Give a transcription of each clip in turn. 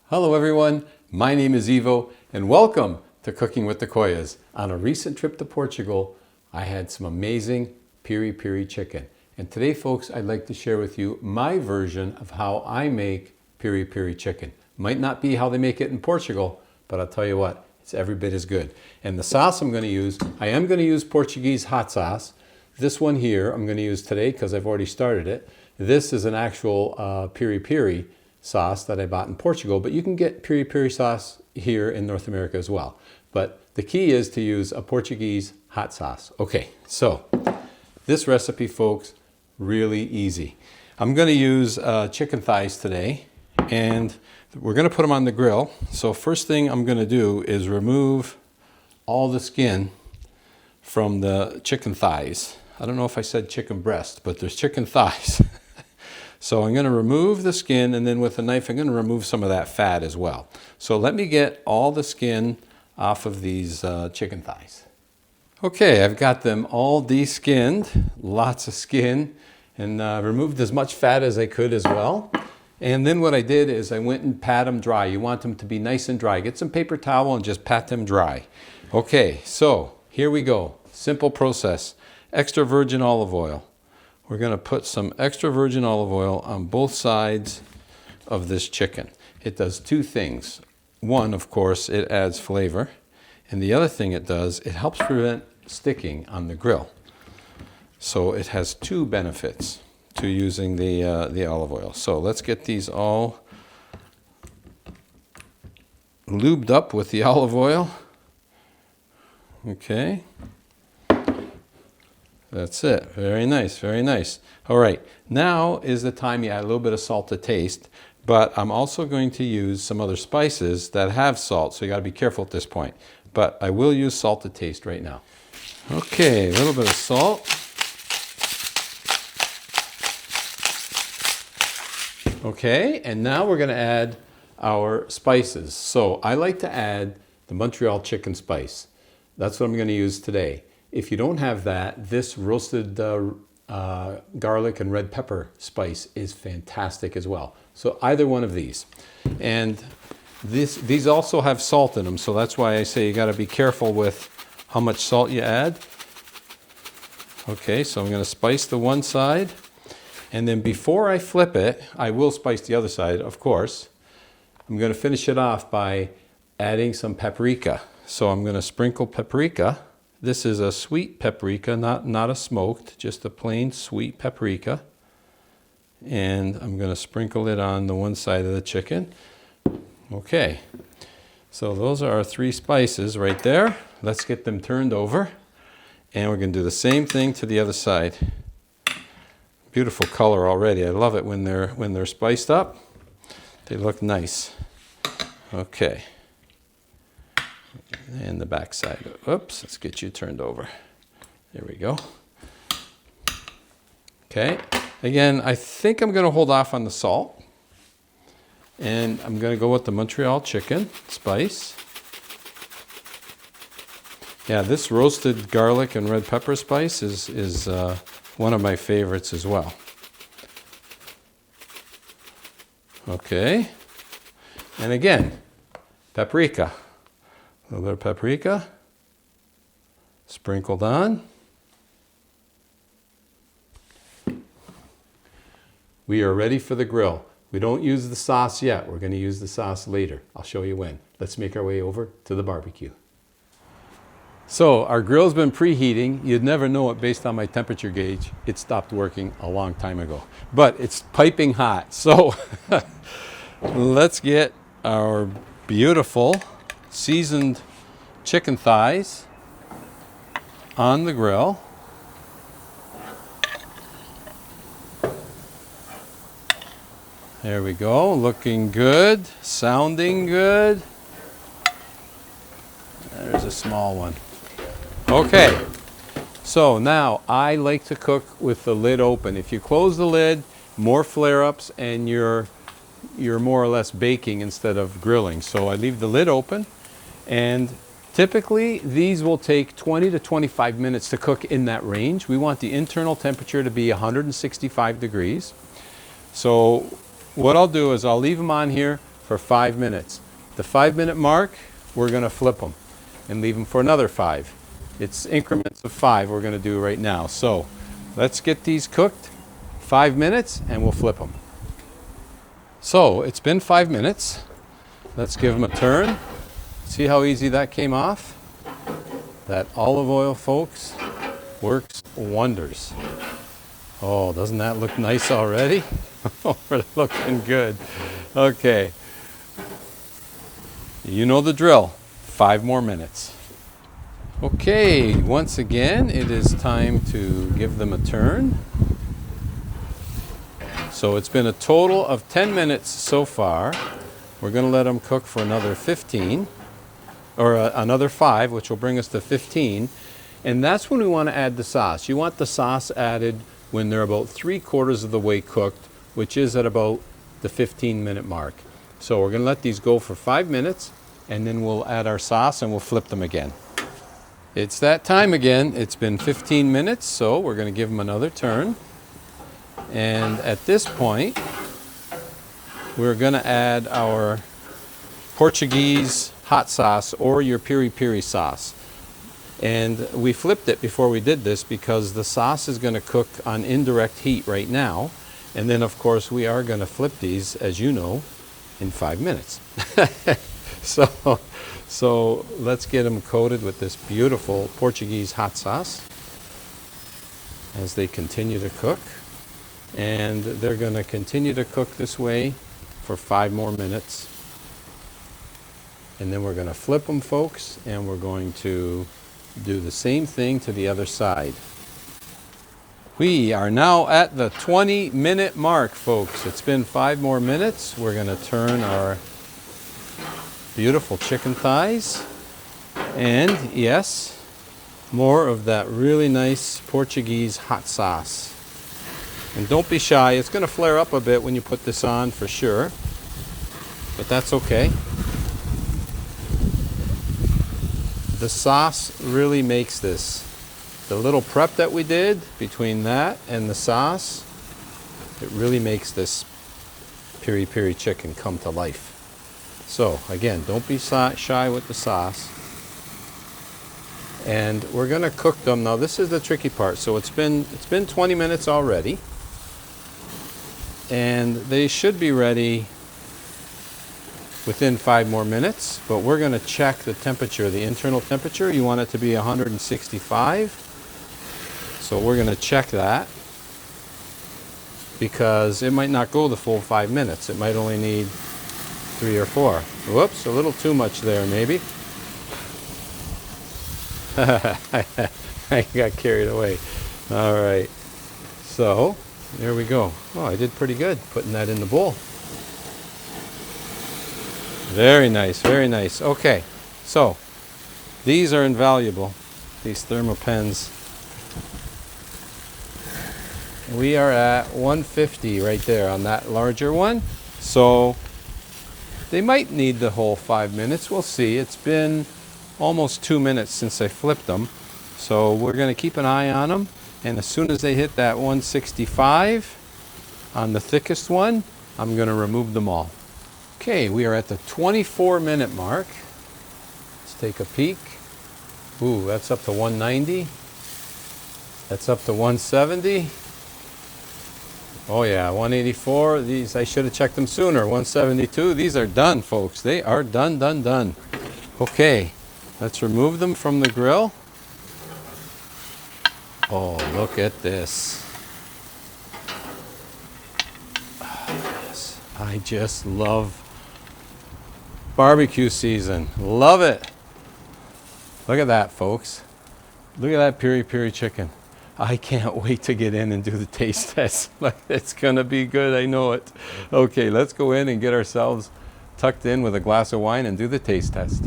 Hello everyone, my name is EVOO and welcome to Cooking with the Koyas. On a recent trip to Portugal, I had some amazing Piri Piri chicken. And today folks, I'd like to share with you my version of how I make Piri Piri chicken. Might not be how they make it in Portugal, but I'll tell you what, it's every bit as good. And the sauce I'm going to use, I am going to use Portuguese hot sauce. This one here I'm going to use today because I've already started it. This is an actual Piri Piri sauce that I bought in Portugal, but you can get Piri Piri sauce here in North America as well. But the key is to use a Portuguese hot sauce. Okay, so this recipe, folks, really easy. I'm going to use chicken thighs today, and we're going to put them on the grill. So first thing I'm going to do is remove all the skin from the chicken thighs. I don't know if I said chicken breast, but there's chicken thighs. So I'm going to remove the skin, and then with a knife I'm going to remove some of that fat as well. So let me get all the skin off of these chicken thighs. Okay, I've got them all de-skinned, lots of skin, and removed as much fat as I could as well. And then what I did is I went and pat them dry. You want them to be nice and dry. Get some paper towel and just pat them dry. Okay, so here we go. Simple process. Extra virgin olive oil. We're going to put some extra virgin olive oil on both sides of this chicken. It does two things. One, of course, it adds flavor. And the other thing it does, it helps prevent sticking on the grill. So it has two benefits to using the olive oil. So let's get these all lubed up with the olive oil. Okay. That's it. Very nice, very nice. All right, now is the time you add a little bit of salt to taste, but I'm also going to use some other spices that have salt, so you got to be careful at this point. But I will use salt to taste right now. Okay, a little bit of salt. Okay, and now we're going to add our spices. So I like to add the Montreal Chicken Spice. That's what I'm going to use today. If you don't have that, this roasted garlic and red pepper spice is fantastic as well. So either one of these. And these also have salt in them, so that's why I say you got to be careful with how much salt you add. Okay, so I'm going to spice the one side. And then before I flip it, I will spice the other side, of course. I'm going to finish it off by adding some paprika. So I'm going to sprinkle paprika. This is a sweet paprika, not a smoked, just a plain sweet paprika. And I'm going to sprinkle it on the one side of the chicken. Okay, so those are our three spices right there. Let's get them turned over. And we're going to do the same thing to the other side. Beautiful color already. I love it when they're spiced up. They look nice. Okay. And the back side. Oops, let's get you turned over. There we go. Okay. Again, I think I'm going to hold off on the salt. And I'm going to go with the Montreal Chicken Spice. Yeah, this roasted garlic and red pepper spice is one of my favorites as well. Okay. And again, paprika. A little bit of paprika sprinkled on. We are ready for the grill. We don't use the sauce yet. We're going to use the sauce later. I'll show you when. Let's make our way over to the barbecue. So our grill's been preheating. You'd never know it based on my temperature gauge. It stopped working a long time ago. But it's piping hot. So let's get our beautiful seasoned chicken thighs on the grill. There we go, looking good, sounding good. There's a small one. Okay, so now I like to cook with the lid open. If you close the lid, more flare-ups and you're more or less baking instead of grilling. So I leave the lid open. And typically, these will take 20 to 25 minutes to cook in that range. We want the internal temperature to be 165 degrees. So what I'll do is I'll leave them on here for 5 minutes. The 5-minute mark, we're going to flip them and leave them for another 5. It's increments of 5 we're going to do right now. So let's get these cooked 5 minutes and we'll flip them. So it's been 5 minutes. Let's give them a turn. See how easy that came off? That olive oil, folks, works wonders. Oh, doesn't that look nice already? Oh, we're looking good. Okay. You know the drill. 5 more minutes. Okay, once again, it is time to give them a turn. So it's been a total of 10 minutes so far. We're going to let them cook for another 15, or another 5, which will bring us to 15. And that's when we want to add the sauce. You want the sauce added when they're about 3/4 of the way cooked, which is at about the 15-minute mark. So we're going to let these go for 5 minutes, and then we'll add our sauce and we'll flip them again. It's that time again. It's been 15 minutes, so we're going to give them another turn. And at this point, we're going to add our Portuguese hot sauce or your Piri Piri sauce. And we flipped it before we did this because the sauce is going to cook on indirect heat right now. And then, of course, we are going to flip these, as you know, in 5 minutes. So let's get them coated with this beautiful Portuguese hot sauce as they continue to cook. And they're going to continue to cook this way for 5 more minutes. And then we're going to flip them, folks, and we're going to do the same thing to the other side. We are now at the 20-minute mark, folks. It's been 5 more minutes. We're going to turn our beautiful chicken thighs. And yes, more of that really nice Portuguese hot sauce. And don't be shy. It's going to flare up a bit when you put this on for sure. But that's okay. The sauce really makes this. The little prep that we did between that and the sauce, it really makes this Piri Piri chicken come to life. So again, don't be shy with the sauce. And we're going to cook them. Now this is the tricky part. So it's been 20 minutes already. And they should be ready within 5 more minutes, but we're going to check the temperature, the internal temperature. You want it to be 165. So we're going to check that because it might not go the full 5 minutes. It might only need 3 or 4. Whoops, a little too much there maybe. I got carried away. All right, so there we go. Oh, I did pretty good putting that in the bowl. Very nice, very nice. Okay, so these are invaluable, these Therma pens. We are at 150 right there on that larger one. So they might need the whole 5 minutes. We'll see. It's been almost 2 minutes since I flipped them. So we're going to keep an eye on them. And as soon as they hit that 165 on the thickest one, I'm going to remove them all. Okay, we are at the 24-minute mark. Let's take a peek. Ooh, that's up to 190. That's up to 170. Oh yeah, 184. These, I should have checked them sooner. 172. These are done, folks. They are done, done, done. Okay, let's remove them from the grill. Oh, look at this. Yes, I just love barbecue season. Love it. Look at that, folks. Look at that Piri Piri chicken. I can't wait to get in and do the taste test. It's gonna be good, I know it. Okay, let's go in and get ourselves tucked in with a glass of wine and do the taste test.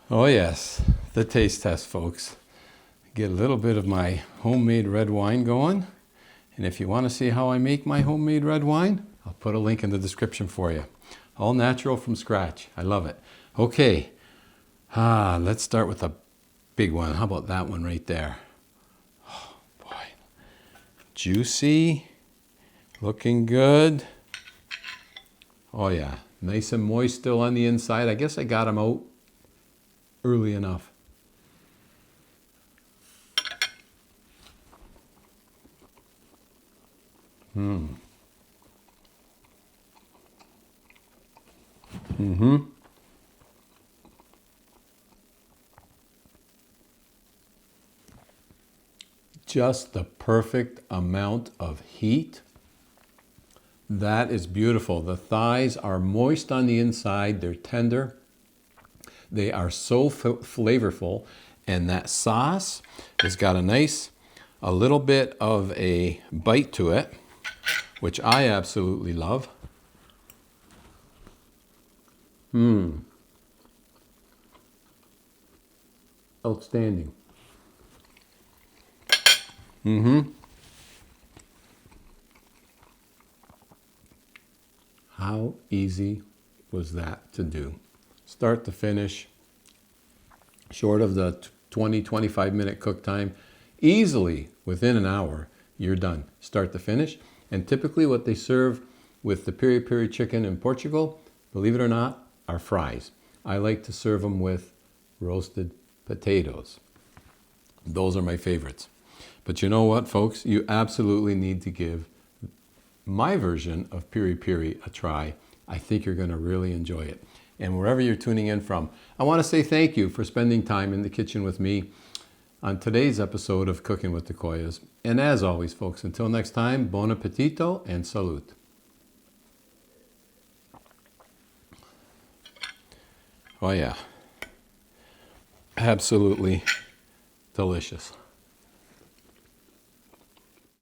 Oh yes, the taste test, folks. Get a little bit of my homemade red wine going. And if you want to see how I make my homemade red wine, I'll put a link in the description for you. All natural from scratch. I love it. Okay, let's start with a big one. How about that one right there? Oh boy, juicy, looking good. Oh yeah, nice and moist still on the inside. I guess I got them out early enough. Just the perfect amount of heat. That is beautiful. The thighs are moist on the inside. They're tender. They are so flavorful. And that sauce has got a little bit of a bite to it, which I absolutely love. Outstanding. How easy was that to do? Start to finish, short of the 20-25 minute cook time, easily within an hour, you're done. Start to finish. And typically what they serve with the Piri Piri chicken in Portugal, believe it or not, are fries. I like to serve them with roasted potatoes. Those are my favorites. But you know what, folks? You absolutely need to give my version of Piri Piri a try. I think you're going to really enjoy it. And wherever you're tuning in from, I want to say thank you for spending time in the kitchen with me on today's episode of Cooking with the Koyas. And as always, folks, until next time, bon appetito and salute. Oh yeah, absolutely delicious.